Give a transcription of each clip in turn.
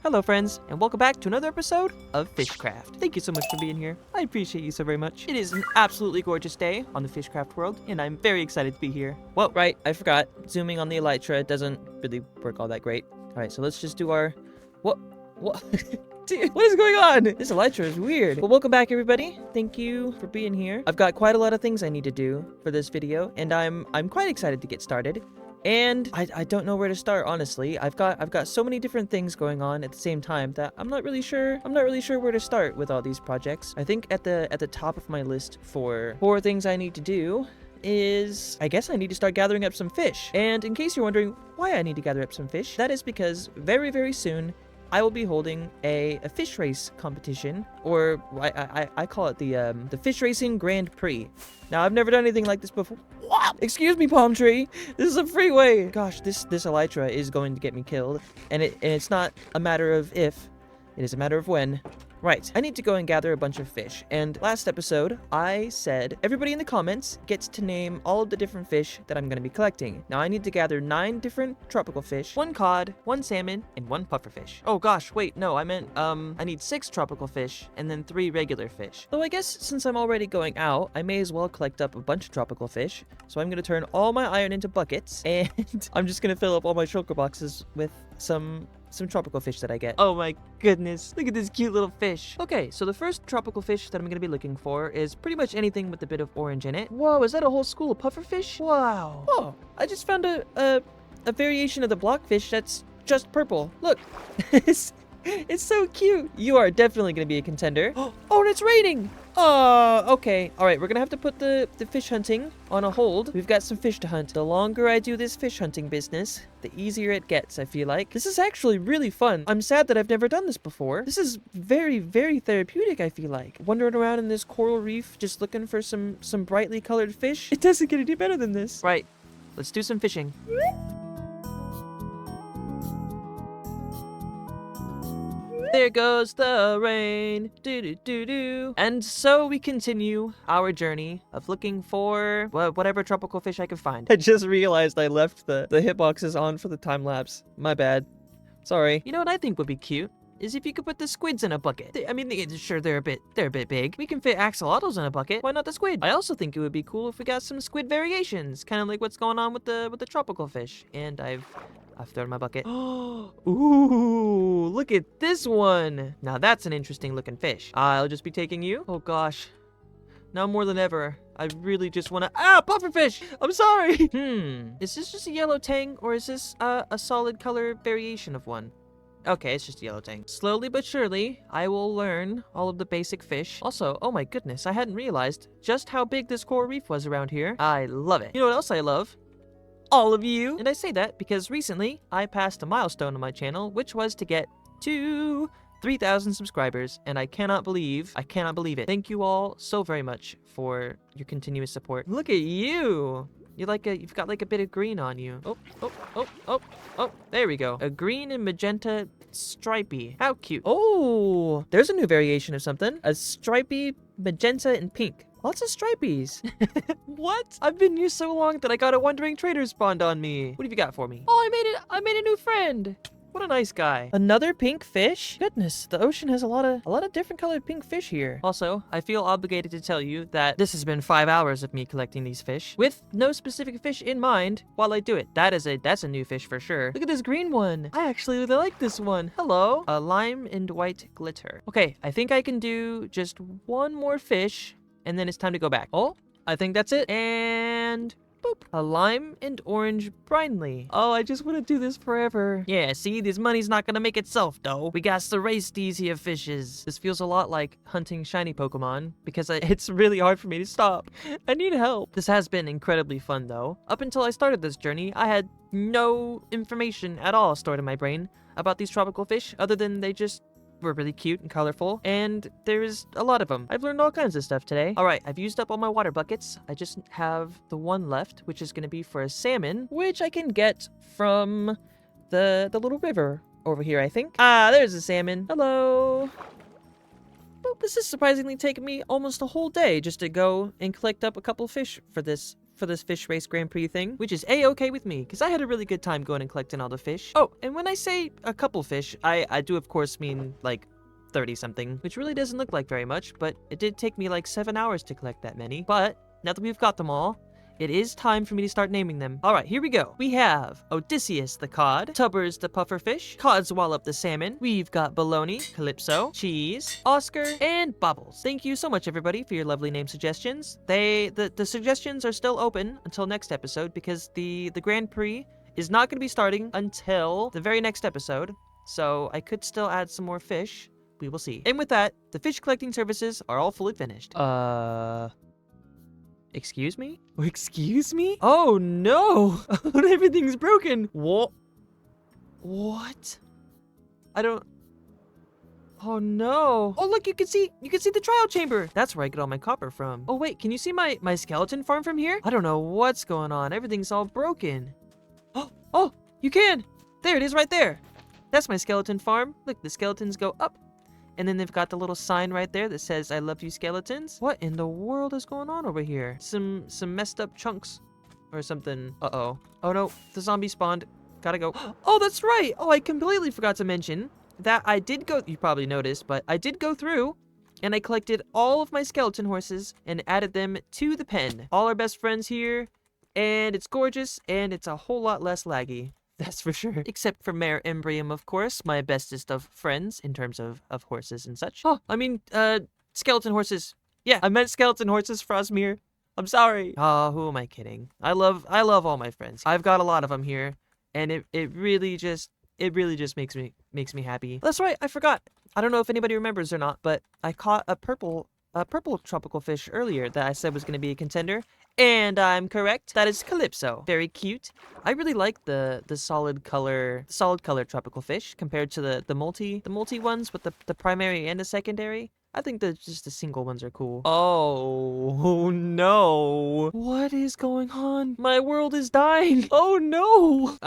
Hello friends, and welcome back to another episode of Fishcraft. Thank you so much for being here. I appreciate you so very much. It is an absolutely gorgeous day on the Fishcraft world, and I'm very excited to be here. Whoa, right, I forgot. Zooming on the elytra doesn't really work all that great. Alright, so let's just do our... What? Dude, what is going on? This elytra is weird. Well, welcome back everybody. Thank you for being here. I've got quite a lot of things I need to do for this video, and I'm quite excited to get started. And I don't know where to start, honestly. I've got so many different things going on at the same time that I'm not really sure where to start with all these projects. I think at the top of my list for 4 things I need to do is, I guess I need to start gathering up some fish. And in case you're wondering why I need to gather up some fish, that is because very, very soon I will be holding a fish race competition, or I call it the Fish Racing Grand Prix. Now, I've never done anything like this before. What? Excuse me, palm tree. This is a freeway. Gosh, this elytra is going to get me killed, and it's not a matter of if, it is a matter of when. Right, I need to go and gather a bunch of fish, and last episode, I said everybody in the comments gets to name all of the different fish that I'm going to be collecting. Now, I need to gather 9 different tropical fish, 1 cod, 1 salmon, and 1 pufferfish. Oh gosh, wait, no, I meant, I need 6 tropical fish, and then 3 regular fish. So I guess since I'm already going out, I may as well collect up a bunch of tropical fish. So I'm going to turn all my iron into buckets, and I'm just going to fill up all my shulker boxes with some tropical fish that I get. Oh my goodness, look at this cute little fish. Okay, so the first tropical fish that I'm gonna be looking for is pretty much anything with a bit of orange in it. Whoa, is that a whole school of pufferfish? Wow. Oh, I just found a variation of the blockfish that's just purple. Look, it's so cute. You are definitely gonna be a contender. Oh, and it's raining. Oh, okay. All right, we're gonna have to put the fish hunting on a hold. We've got some fish to hunt. The longer I do this fish hunting business, the easier it gets, I feel like. This is actually really fun. I'm sad that I've never done this before. This is very, very therapeutic, I feel like. Wandering around in this coral reef, just looking for some brightly colored fish. It doesn't get any better than this. Right, let's do some fishing. There goes the rain, do-do-do-do. And so we continue our journey of looking for whatever tropical fish I can find. I just realized I left the hitboxes on for the time lapse. My bad. Sorry. You know what I think would be cute? Is if you could put the squids in a bucket. I mean, sure, they're a bit big. We can fit axolotls in a bucket. Why not the squid? I also think it would be cool if we got some squid variations, kind of like what's going on with the tropical fish. And I've thrown my bucket. Ooh, look at this one. Now that's an interesting looking fish. I'll just be taking you. Oh gosh. Now more than ever, I really just want to... Ah, pufferfish! I'm sorry! Is this just a yellow tang, or is this a solid color variation of one? Okay, it's just a yellow tang. Slowly but surely, I will learn all of the basic fish. Also, oh my goodness, I hadn't realized just how big this coral reef was around here. I love it. You know what else I love? All of you. And I say that because recently I passed a milestone on my channel, which was to get to 3,000 subscribers, and I cannot believe it. Thank you all so very much for your continuous support. Look at you. You've got like a bit of green on you. Oh, there we go. A green and magenta stripey. How cute. Oh, there's a new variation of something. A stripey, magenta, and pink. Lots of stripies. What? I've been here so long that I got a wandering trader spawned on me. What have you got for me? Oh, I made a new friend. What a nice guy. Another pink fish? Goodness, the ocean has a lot of different colored pink fish here. Also, I feel obligated to tell you that this has been 5 hours of me collecting these fish with no specific fish in mind while I do it. That's a new fish for sure. Look at this green one. I actually really like this one. Hello. A lime and white glitter. Okay, I think I can do just one more fish and then it's time to go back. Oh, I think that's it. And boop. A lime and orange brindley. Oh, I just want to do this forever. Yeah, see, this money's not gonna make itself, though. We got to race these here fishes. This feels a lot like hunting shiny Pokemon because it's really hard for me to stop. I need help. This has been incredibly fun, though. Up until I started this journey, I had no information at all stored in my brain about these tropical fish other than they just were really cute and colorful, and there's a lot of them. I've learned all kinds of stuff today. All right, I've used up all my water buckets. I just have the one left, which is going to be for a salmon, which I can get from the little river over here, I think. Ah, there's a salmon. Hello. Boop. This is surprisingly taking me almost a whole day just to go and collect up a couple fish for this for this fish race Grand Prix thing, which is a-okay with me, because I had a really good time going and collecting all the fish. Oh, and when I say a couple fish, I do of course mean like 30-something, which really doesn't look like very much, but it did take me like 7 hours to collect that many. But now that we've got them all, it is time for me to start naming them. All right, here we go. We have Odysseus the cod, Tubbers the pufferfish, Codswallop the salmon. We've got Bologna, Calypso, Cheese, Oscar, and Bubbles. Thank you so much, everybody, for your lovely name suggestions. The suggestions are still open until next episode because the Grand Prix is not going to be starting until the very next episode. So I could still add some more fish. We will see. And with that, the fish collecting services are all fully finished. Excuse me? Excuse me? Oh no! Everything's broken! What? What? I don't... Oh no! Oh look, you can see the trial chamber! That's where I get all my copper from. Oh wait, can you see my skeleton farm from here? I don't know what's going on. Everything's all broken. Oh, you can! There it is right there! That's my skeleton farm. Look, the skeletons go up. And then they've got the little sign right there that says, I love you, skeletons. What in the world is going on over here? Some messed up chunks or something. Uh-oh. Oh no, the zombie spawned. Gotta go. Oh, that's right. Oh, I completely forgot to mention that I did go, you probably noticed, but I did go through and I collected all of my skeleton horses and added them to the pen. All our best friends here, and it's gorgeous, and it's a whole lot less laggy. That's for sure. Except for Mare Embrium, of course, my bestest of friends in terms of horses and such. Oh, I mean, skeleton horses. Yeah, I meant skeleton horses, Frosmere. I'm sorry. Oh, who am I kidding? I love all my friends. I've got a lot of them here, and it really just makes me happy. That's right, I forgot. I don't know if anybody remembers or not, but I caught a purple tropical fish earlier that I said was going to be a contender. And I'm correct. That is Calypso. Very cute. I really like the solid color tropical fish compared to the multi ones with the primary and the secondary. I think that just the single ones are cool. Oh no. What is going on? My world is dying. Oh no.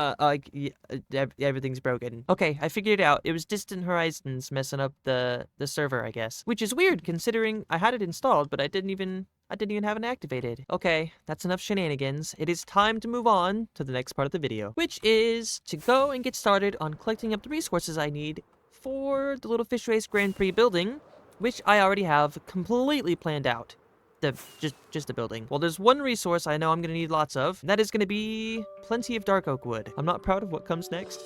Everything's broken. Okay, I figured it out. It was Distant Horizons messing up the server, I guess. Which is weird considering I had it installed, but I didn't even have it activated. Okay, that's enough shenanigans. It is time to move on to the next part of the video, which is to go and get started on collecting up the resources I need for the Little Fish Race Grand Prix building, which I already have completely planned out. Just the building. Well, there's one resource I know I'm gonna need lots of, and that is gonna be plenty of dark oak wood. I'm not proud of what comes next.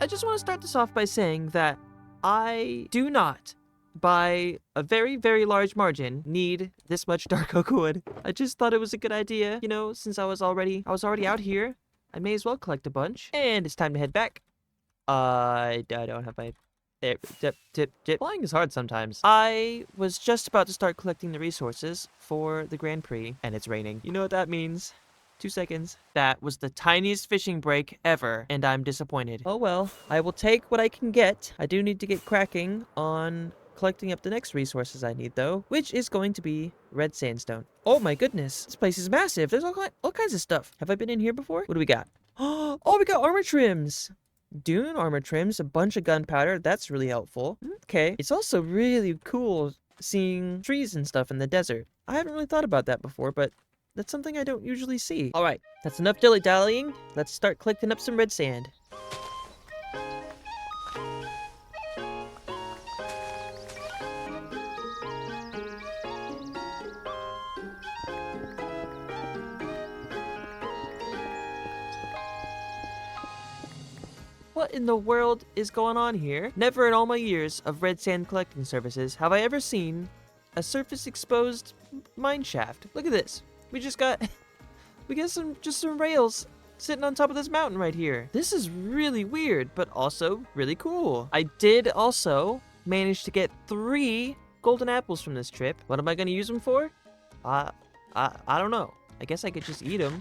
I just want to start this off by saying that I do not, by a very, very large margin, need this much dark oak wood. I just thought it was a good idea, you know, since I was already out here. I may as well collect a bunch. And it's time to head back. I don't have my... There, tip. Flying is hard sometimes. I was just about to start collecting the resources for the Grand Prix, and it's raining. You know what that means. 2 seconds. That was the tiniest fishing break ever, and I'm disappointed. Oh well, I will take what I can get. I do need to get cracking on collecting up the next resources I need, though, which is going to be red sandstone. Oh my goodness, this place is massive. There's all kinds of stuff. Have I been in here before? What do we got? Oh, we got armor trims. Dune armor trims, a bunch of gunpowder. That's really helpful. Okay. It's also really cool seeing trees and stuff in the desert. I haven't really thought about that before, but that's something I don't usually see. All right, that's enough dilly-dallying. Let's start collecting up some red sand. What in the world is going on here? Never in all my years of red sand collecting services have I ever seen a surface exposed mine shaft. Look at this. We got some rails sitting on top of this mountain right here. This is really weird, but also really cool. I did also manage to get 3 golden apples from this trip. What am I gonna use them for? I don't know. I guess I could just eat them.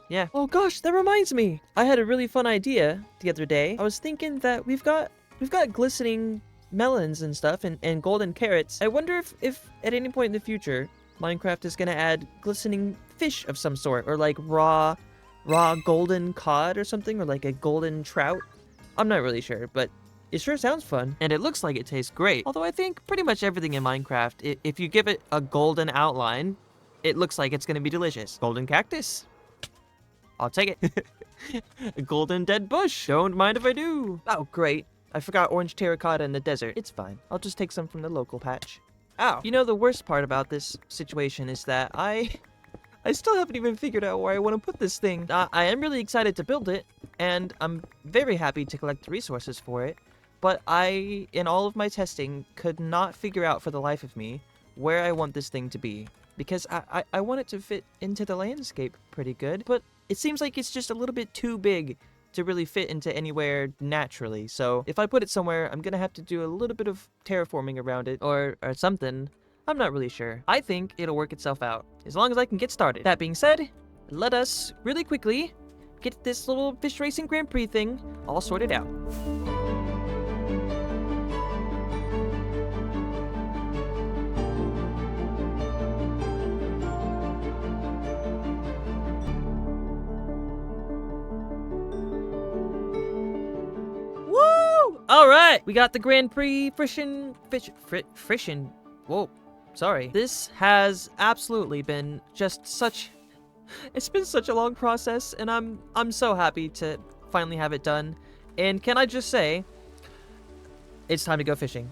Yeah. Oh gosh, that reminds me. I had a really fun idea the other day. I was thinking that we've got glistening melons and stuff and golden carrots. I wonder if at any point in the future Minecraft is gonna add glistening fish of some sort, or like raw golden cod or something, or like a golden trout. I'm not really sure, but it sure sounds fun, and it looks like it tastes great. Although I think pretty much everything in Minecraft, if you give it a golden outline, it looks like it's gonna be delicious. Golden cactus. I'll take it. A golden dead bush. Don't mind if I do. Oh, great. I forgot orange terracotta in the desert. It's fine. I'll just take some from the local patch. Ow. You know, the worst part about this situation is that I still haven't even figured out where I want to put this thing. I am really excited to build it, and I'm very happy to collect the resources for it, but I, in all of my testing, could not figure out for the life of me where I want this thing to be. Because I want it to fit into the landscape pretty good, but it seems like it's just a little bit too big to really fit into anywhere naturally. So if I put it somewhere, I'm gonna have to do a little bit of terraforming around it or something. I'm not really sure. I think it'll work itself out as long as I can get started. That being said, let us really quickly get this little fish racing Grand Prix thing all sorted out. All right, we got the Grand Prix frishin. Whoa, sorry. This has absolutely been just such. It's been such a long process, and I'm so happy to finally have it done. And can I just say, it's time to go fishing.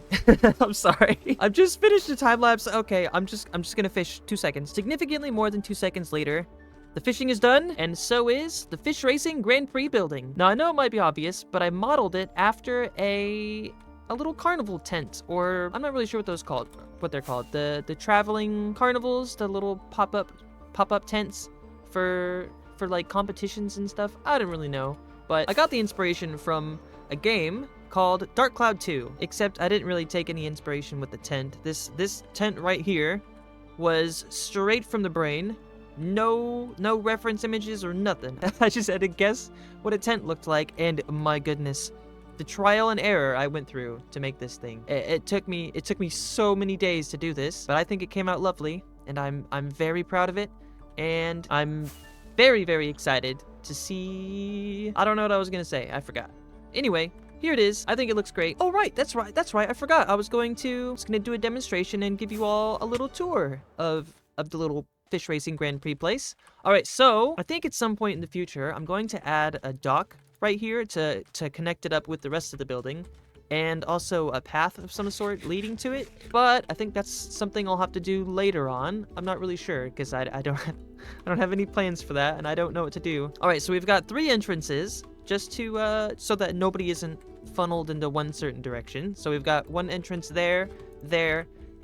I'm sorry. I've just finished the time lapse. Okay, I'm just gonna fish 2 seconds. Significantly more than 2 seconds later, the fishing is done, and so is the fish racing Grand Prix building. Now, I know it might be obvious, but I modeled it after a little carnival tent, or I'm not really sure what they're called. The traveling carnivals, the little pop-up tents for like competitions and stuff. I don't really know, but I got the inspiration from a game called Dark Cloud 2, except I didn't really take any inspiration with the tent. This tent right here was straight from the brain. No reference images or nothing. I just had to guess what a tent looked like, and my goodness, the trial and error I went through to make this thing. It took me so many days to do this, but I think it came out lovely, and I'm very proud of it, and I'm very, very excited to see. I don't know what I was gonna say. I forgot. Anyway, here it is. I think it looks great. Oh right, that's right. I forgot. I was gonna do a demonstration and give you all a little tour of the little fish racing Grand Prix place. All right, so I think at some point in the future, I'm going to add a dock right here to connect it up with the rest of the building, and also a path of some sort leading to it. But I think that's something I'll have to do later on. I'm not really sure because I don't have any plans for that, and I don't know what to do. All right, so we've got 3 entrances just to so that nobody isn't funneled into one certain direction. So we've got one entrance there,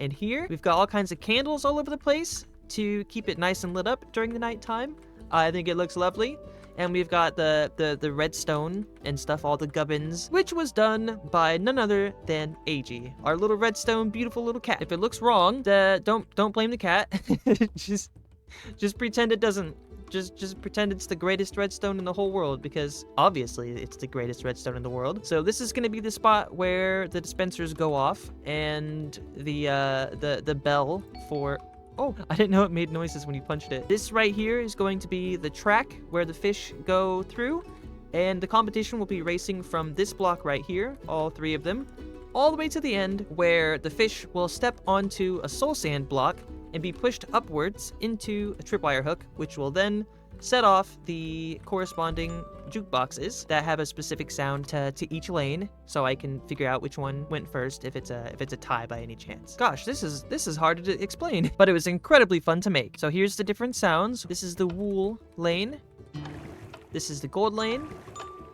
and here. We've got all kinds of candles all over the place to keep it nice and lit up during the nighttime. I think it looks lovely. And we've got the redstone and stuff, all the gubbins, which was done by none other than AG, our little redstone, beautiful little cat. If it looks wrong, don't blame the cat. just pretend it doesn't. Just pretend it's the greatest redstone in the whole world, because obviously it's the greatest redstone in the world. So this is going to be the spot where the dispensers go off, and the bell for. Oh, I didn't know it made noises when you punched it. This right here is going to be the track where the fish go through, and the competition will be racing from this block right here, all 3 of them, all the way to the end, where the fish will step onto a soul sand block and be pushed upwards into a tripwire hook, which will then set off the corresponding jukeboxes that have a specific sound to each lane, so I can figure out which one went first if it's a tie by any chance. Gosh, this is hard to explain, but it was incredibly fun to make. So here's the different sounds. This is the wool lane, this is the gold lane,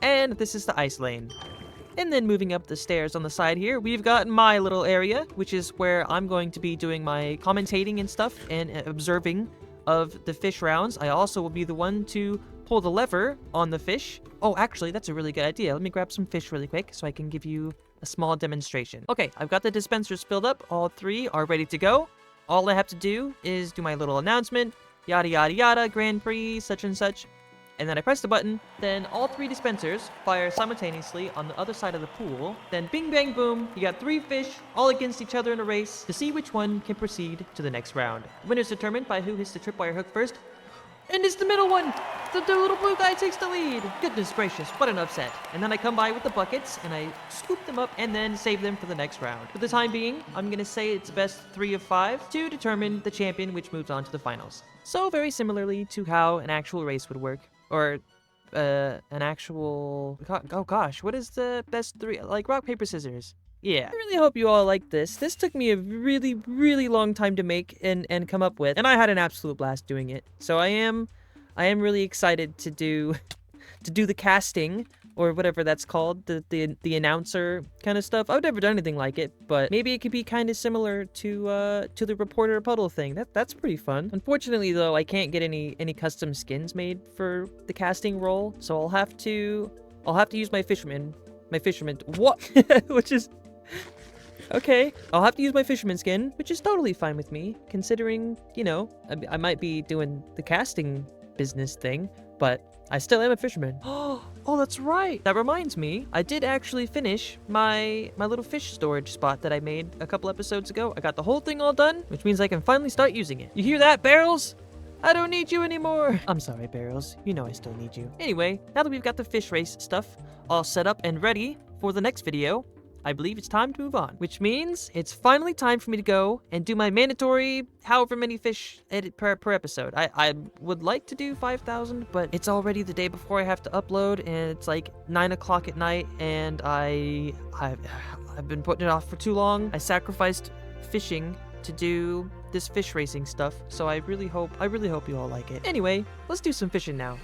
and this is the ice lane. And then moving up the stairs on the side here, we've got my little area, which is where I'm going to be doing my commentating and stuff and observing of the fish rounds. I also will be the one to pull the lever on the fish. Oh, actually, that's a really good idea. Let me grab some fish really quick so I can give you a small demonstration. Okay, I've got the dispensers filled up. All 3 are ready to go. All I have to do is do my little announcement. Yada, yada, yada, Grand Prix, such and such. and then I press the button, then all 3 dispensers fire simultaneously on the other side of the pool. Then bing bang boom, you got 3 fish all against each other in a race to see which one can proceed to the next round. The winner is determined by who hits the tripwire hook first, and it's the middle one! The little blue guy takes the lead! Goodness gracious, what an upset. And then I come by with the buckets, and I scoop them up and then save them for the next round. For the time being, I'm gonna say it's best 3 of 5 to determine the champion, which moves on to the finals. So very similarly to how an actual race would work. Or, an actual... Oh gosh, what is the best 3? Like rock, paper, scissors. Yeah, I really hope you all like this. This took me a really, really long time to make and come up with, and I had an absolute blast doing it. So I am really excited to do the casting, or whatever that's called, the announcer kind of stuff. I've never done anything like it, but maybe it could be kind of similar to the reporter puddle thing. That's pretty fun. Unfortunately though, I can't get any custom skins made for the casting role, so I'll have to use my fisherman what which is okay, I'll have to use my fisherman skin, which is totally fine with me, considering, you know, I might be doing the casting business thing, but I still am a fisherman. Oh, that's right. That reminds me, I did actually finish my little fish storage spot that I made a couple episodes ago. I got the whole thing all done, which means I can finally start using it. You hear that, Barrels? I don't need you anymore. I'm sorry, Barrels. You know I still need you. Anyway, now that we've got the fish race stuff all set up and ready for the next video, I believe it's time to move on, which means it's finally time for me to go and do my mandatory however many fish edit per episode. I would like to do 5,000, but it's already the day before I have to upload, and it's like 9 o'clock at night, and I've been putting it off for too long. I sacrificed fishing to do this fish racing stuff, so I really hope you all like it. Anyway, let's do some fishing now.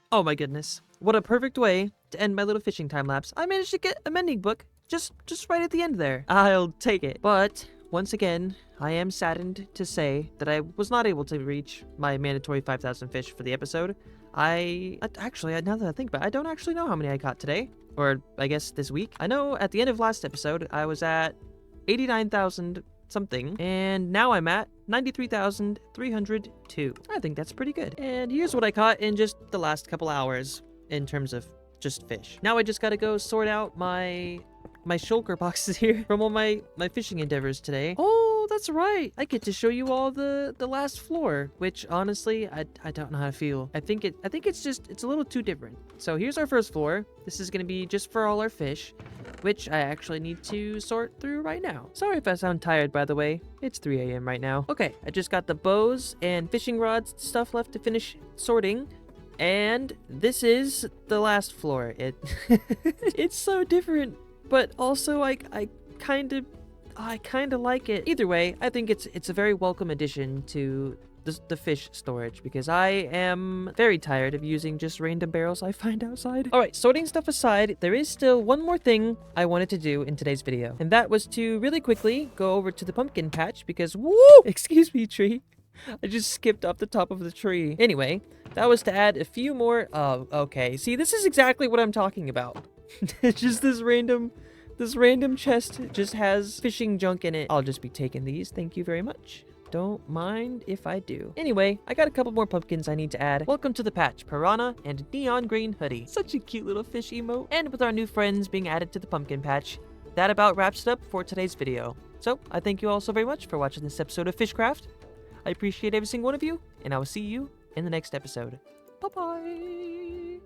Oh my goodness. What a perfect way to end my little fishing time lapse. I managed to get a mending book just right at the end there. I'll take it. But once again, I am saddened to say that I was not able to reach my mandatory 5,000 fish for the episode. Actually, now that I think about it, I don't actually know how many I caught today. Or I guess this week. I know at the end of last episode, I was at 89,000 something, and now I'm at 93,302. I think that's pretty good. And here's what I caught in just the last couple hours in terms of just fish. Now I just gotta go sort out my shulker boxes here from all my fishing endeavors today. Oh, that's right. I get to show you all the last floor, which honestly, I don't know how to feel. I think it's a little too different. So here's our first floor. This is gonna be just for all our fish, which I actually need to sort through right now. Sorry if I sound tired, by the way. It's 3 a.m. right now. Okay, I just got the bows and fishing rods stuff left to finish sorting. And this is the last floor. It's so different, but also I kind of like it. Either way, I think it's a very welcome addition to the fish storage, because I am very tired of using just random barrels I find outside. All right, sorting stuff aside, there is still one more thing I wanted to do in today's video, and that was to really quickly go over to the pumpkin patch because, woo! Excuse me, tree. I just skipped off the top of the tree. Anyway, that was to add a few more. Oh, okay. See, this is exactly what I'm talking about. Just this random chest just has fishing junk in it. I'll just be taking these. Thank you very much. Don't mind if I do. Anyway, I got a couple more pumpkins I need to add. Welcome to the patch, Piranha and Neon Green Hoodie. Such a cute little fish emote. And with our new friends being added to the pumpkin patch, that about wraps it up for today's video. So, I thank you all so very much for watching this episode of Fishcraft. I appreciate every single one of you, and I will see you in the next episode. Bye-bye!